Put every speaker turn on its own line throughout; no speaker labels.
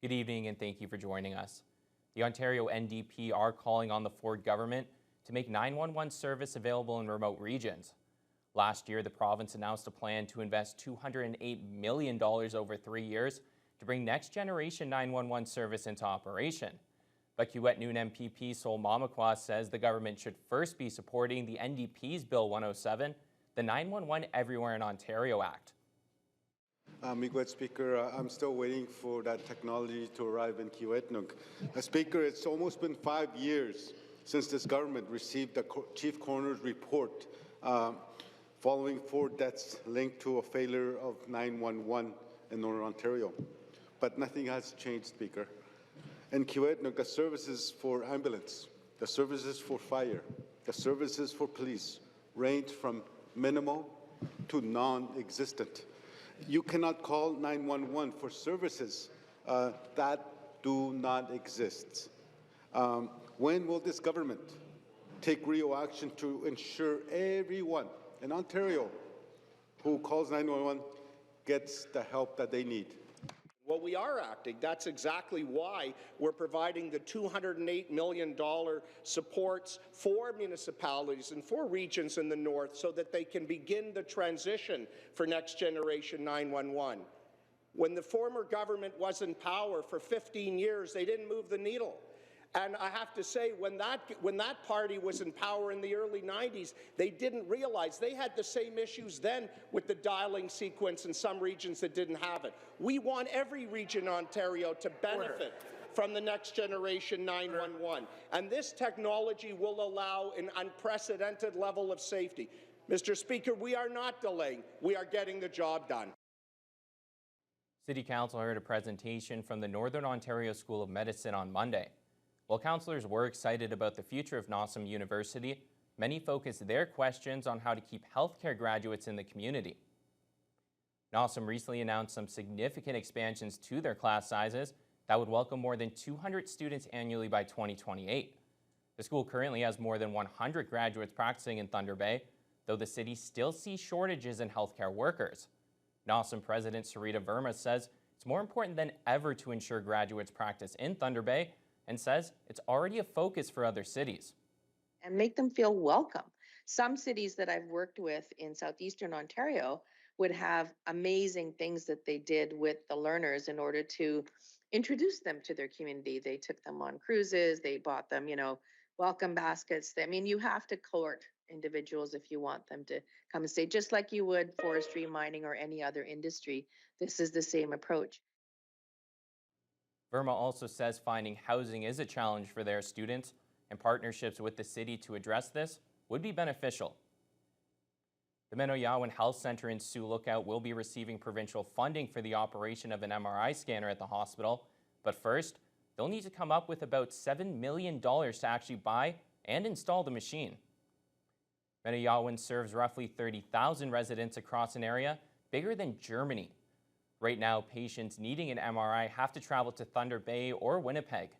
Good evening and thank you for joining us. The Ontario NDP are calling on the Ford government to make 911 service available in remote regions. Last year, the province announced a plan to invest $208 million over 3 years to bring next-generation 911 service into operation. But Kiiwetinoong MPP Sol Mamakwa says the government should first be supporting the NDP's Bill 107, the 911 Everywhere in Ontario Act.
Miigwech Speaker, I'm still waiting for that technology to arrive in Kiiwetinoong. Speaker, it's almost been 5 years since this government received the Chief Coroner's report following 4 deaths linked to a failure of 911 in Northern Ontario. But nothing has changed, Speaker. In Kiiwetinoong, the services for ambulance, the services for fire, the services for police range from minimal to non-existent. You cannot call 911 for services that do not exist. When will this government take real action to ensure everyone in Ontario who calls 911 gets the help that they need?
Well, we are acting. That's exactly why we're providing the $208 million supports for municipalities and for regions in the north so that they can begin the transition for next generation 911. When the former government was in power for 15 years, they didn't move the needle. And I have to say, when that party was in power in the early 90s, they didn't realize they had the same issues then with the dialing sequence in some regions that didn't have it. We want every region in Ontario to benefit from the next generation 911. And this technology will allow an unprecedented level of safety. Mr. Speaker, we are not delaying. We are getting the job done.
City Council heard a presentation from the Northern Ontario School of Medicine on Monday. While councillors were excited about the future of Nossum University, many focused their questions on how to keep healthcare graduates in the community. Nossum recently announced some significant expansions to their class sizes that would welcome more than 200 students annually by 2028. The school currently has more than 100 graduates practicing in Thunder Bay, though the city still sees shortages in healthcare workers. Nossum President Sarita Verma says it's more important than ever to ensure graduates practice in Thunder Bay, and says it's already a focus for other cities.
And make them feel welcome. Some cities that I've worked with in southeastern Ontario would have amazing things that they did with the learners in order to introduce them to their community. They took them on cruises, they bought them, welcome baskets. I mean, you have to court individuals if you want them to come and stay, just like you would forestry, mining, or any other industry. This is the same approach.
Verma also says finding housing is a challenge for their students, and partnerships with the city to address this would be beneficial. The Menoyawan Health Centre in Sioux Lookout will be receiving provincial funding for the operation of an MRI scanner at the hospital, but first, they'll need to come up with about $7 million to actually buy and install the machine. Menoyawan serves roughly 30,000 residents across an area bigger than Germany. Right now, patients needing an MRI have to travel to Thunder Bay or Winnipeg.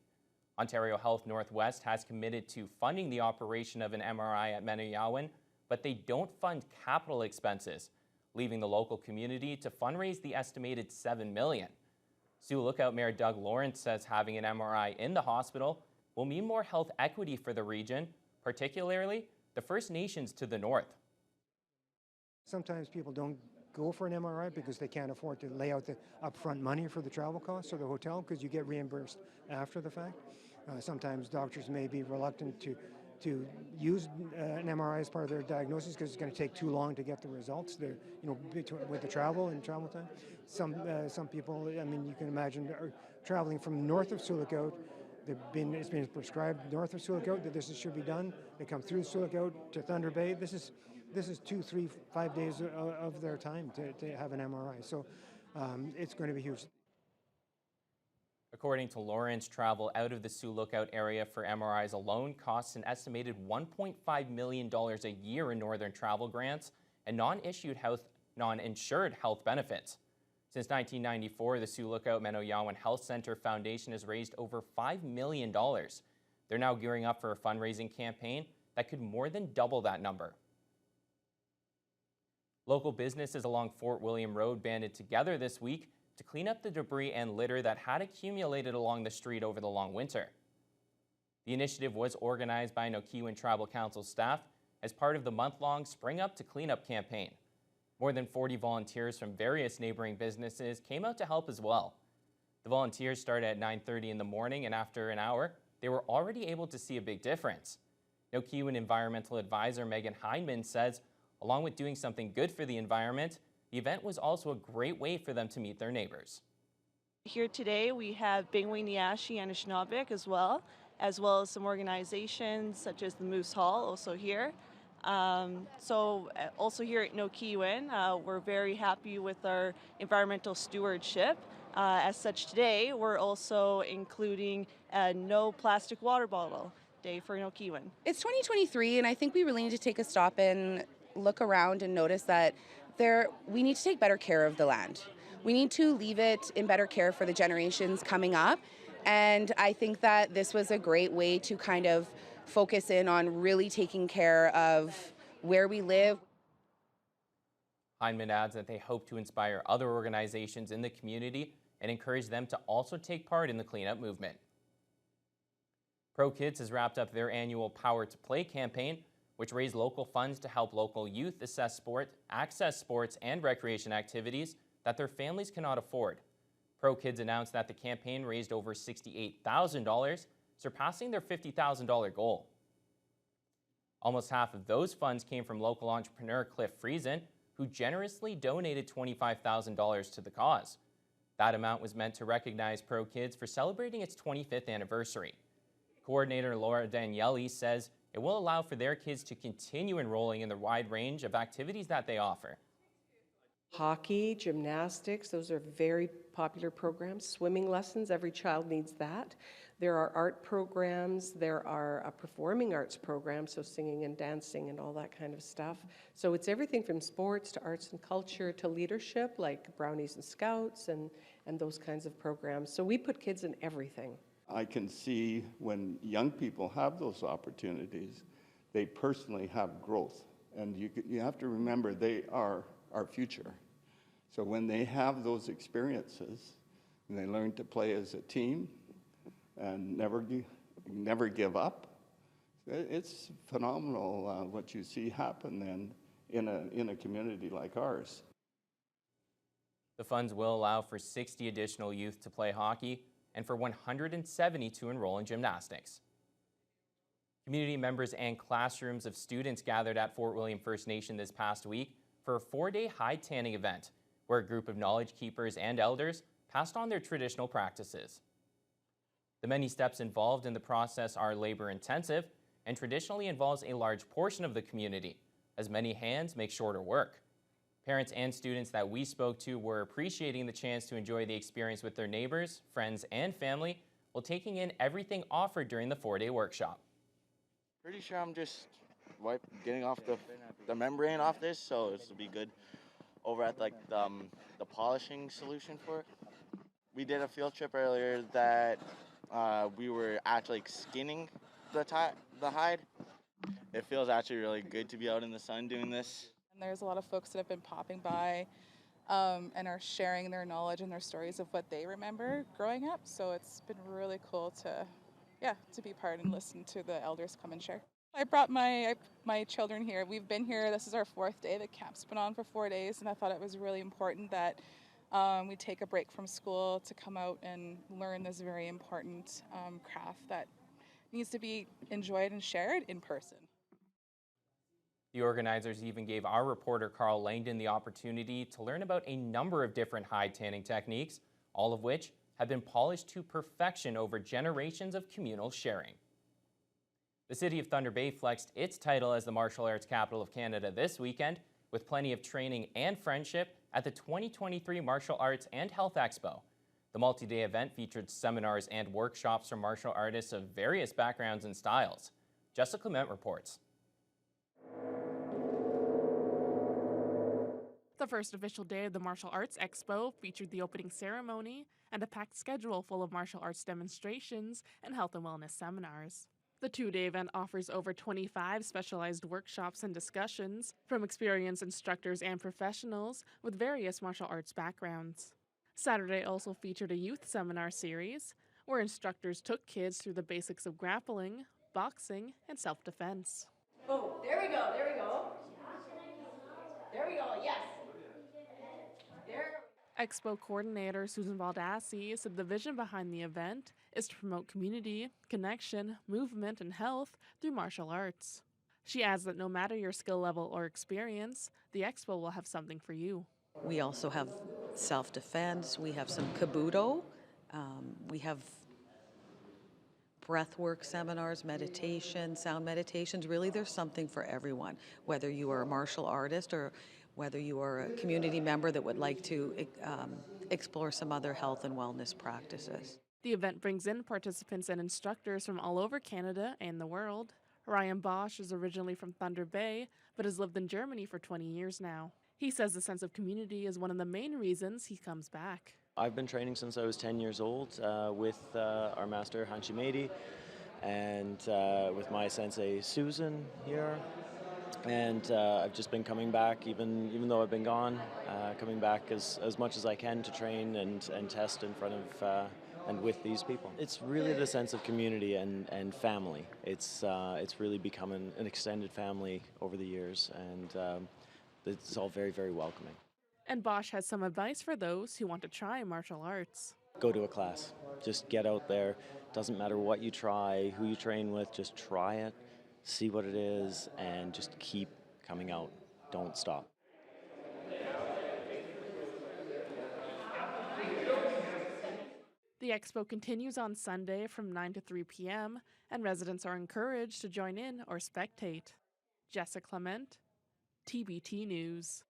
Ontario Health Northwest has committed to funding the operation of an MRI at Menoyawan, but they don't fund capital expenses, leaving the local community to fundraise the estimated $7 million. Sioux Lookout Mayor Doug Lawrence says having an MRI in the hospital will mean more health equity for the region, particularly the First Nations to the north.
Sometimes people don't go for an MRI because they can't afford to lay out the upfront money for the travel costs or the hotel, because you get reimbursed after the fact. Sometimes doctors may be reluctant to use an MRI as part of their diagnosis because it's going to take too long to get the results. With the travel and travel time. Some people, I mean, you can imagine, are traveling from north of Sioux Lookout. It's been prescribed north of Sioux Lookout that this should be done. They come through Sioux Lookout to Thunder Bay. This is 2, 3, 5 days of their time to have an MRI. So it's going to be huge.
According to Lawrence, travel out of the Sioux Lookout area for MRIs alone costs an estimated $1.5 million a year in northern travel grants and non-insured health benefits. Since 1994, the Sioux Lookout Menoyawan Health Centre Foundation has raised over $5 million. They're now gearing up for a fundraising campaign that could more than double that number. Local businesses along Fort William Road banded together this week to clean up the debris and litter that had accumulated along the street over the long winter. The initiative was organized by Nokiwan Tribal Council staff as part of the month-long Spring Up to Clean Up campaign. More than 40 volunteers from various neighboring businesses came out to help as well. The volunteers started at 9:30 in the morning, and after an hour, they were already able to see a big difference. Nokiwan Environmental Advisor Megan Heinman says, along with doing something good for the environment, the event was also a great way for them to meet their neighbors.
Here today we have Bingwi Niashi and Anishinaabe as well as some organizations such as the Moose Hall also here. Also here at Nokiwan, we're very happy with our environmental stewardship. As such today, we're also including a no plastic water bottle day for Nokiwan.
It's 2023, and I think we really need to take a stop and look around and notice that we need to take better care of the land. We need to leave it in better care for the generations coming up. And I think that this was a great way to kind of focus in on really taking care of where we live.
Heinman adds that they hope to inspire other organizations in the community and encourage them to also take part in the cleanup movement. Pro Kids has wrapped up their annual Power to Play campaign, which raised local funds to help local youth access sports and recreation activities that their families cannot afford. Pro Kids announced that the campaign raised over $68,000, surpassing their $50,000 goal. Almost half of those funds came from local entrepreneur Cliff Friesen, who generously donated $25,000 to the cause. That amount was meant to recognize Pro Kids for celebrating its 25th anniversary. Coordinator Laura Daniele says it will allow for their kids to continue enrolling in the wide range of activities that they offer.
Hockey, gymnastics, those are very popular programs. Swimming lessons, every child needs that. There are art programs, there are performing arts programs, so singing and dancing and all that kind of stuff. So it's everything from sports to arts and culture to leadership, like Brownies and Scouts and those kinds of programs. So we put kids in everything.
I can see when young people have those opportunities, they personally have growth. And you have to remember they are our future. So when they have those experiences and they learn to play as a team and never give up, it's phenomenal what you see happen then in a community like ours.
The funds will allow for 60 additional youth to play hockey and for 170 to enroll in gymnastics. Community members and classrooms of students gathered at Fort William First Nation this past week for a 4-day hide tanning event, where a group of knowledge keepers and elders passed on their traditional practices. The many steps involved in the process are labor-intensive and traditionally involves a large portion of the community, as many hands make shorter work. Parents and students that we spoke to were appreciating the chance to enjoy the experience with their neighbors, friends, and family while taking in everything offered during the 4-day workshop.
Pretty sure I'm just getting off the membrane off this, so this will be good over at like the polishing solution for it. We did a field trip earlier that we were actually skinning the hide. It feels actually really good to be out in the sun doing this.
And there's a lot of folks that have been popping by and are sharing their knowledge and their stories of what they remember growing up. So it's been really cool to be part and listen to the elders come and share. I brought my children here. We've been here, this is our 4th day. The camp's been on for 4 days, and I thought it was really important that we take a break from school to come out and learn this very important craft that needs to be enjoyed and shared in person.
The organizers even gave our reporter Carl Langdon the opportunity to learn about a number of different hide tanning techniques, all of which have been polished to perfection over generations of communal sharing. The city of Thunder Bay flexed its title as the martial arts capital of Canada this weekend with plenty of training and friendship at the 2023 Martial Arts and Health Expo. The multi-day event featured seminars and workshops from martial artists of various backgrounds and styles. Jessica Clement reports.
The first official day of the Martial Arts Expo featured the opening ceremony and a packed schedule full of martial arts demonstrations and health and wellness seminars. The 2-day event offers over 25 specialized workshops and discussions from experienced instructors and professionals with various martial arts backgrounds. Saturday also featured a youth seminar series where instructors took kids through the basics of grappling, boxing, and self-defense.
Oh, there we go, there we go. There we go, yes. There.
Expo coordinator Susan Baldassi said the vision behind the event is to promote community, connection, movement, and health through martial arts. She adds that no matter your skill level or experience, the expo will have something for you.
We also have self-defense, we have some kabuto, we have breathwork seminars, meditation, sound meditations. Really, there's something for everyone, whether you are a martial artist or whether you are a community member that would like to explore some other health and wellness practices.
The event brings in participants and instructors from all over Canada and the world. Ryan Bosch is originally from Thunder Bay, but has lived in Germany for 20 years now. He says the sense of community is one of the main reasons he comes back.
I've been training since I was 10 years old with our master Hanshimedi and with my sensei Susan here. And I've just been coming back, even though I've been gone, coming back as much as I can to train and test in front of and with these people. It's really the sense of community and family. It's really become an extended family over the years, and it's all very, very welcoming.
And Bosch has some advice for those who want to try martial arts.
Go to a class. Just get out there. Doesn't matter what you try, who you train with, just try it, see what it is, and just keep coming out. Don't stop.
The expo continues on Sunday from 9 to 3 p.m., and residents are encouraged to join in or spectate. Jessica Clement, TBT News.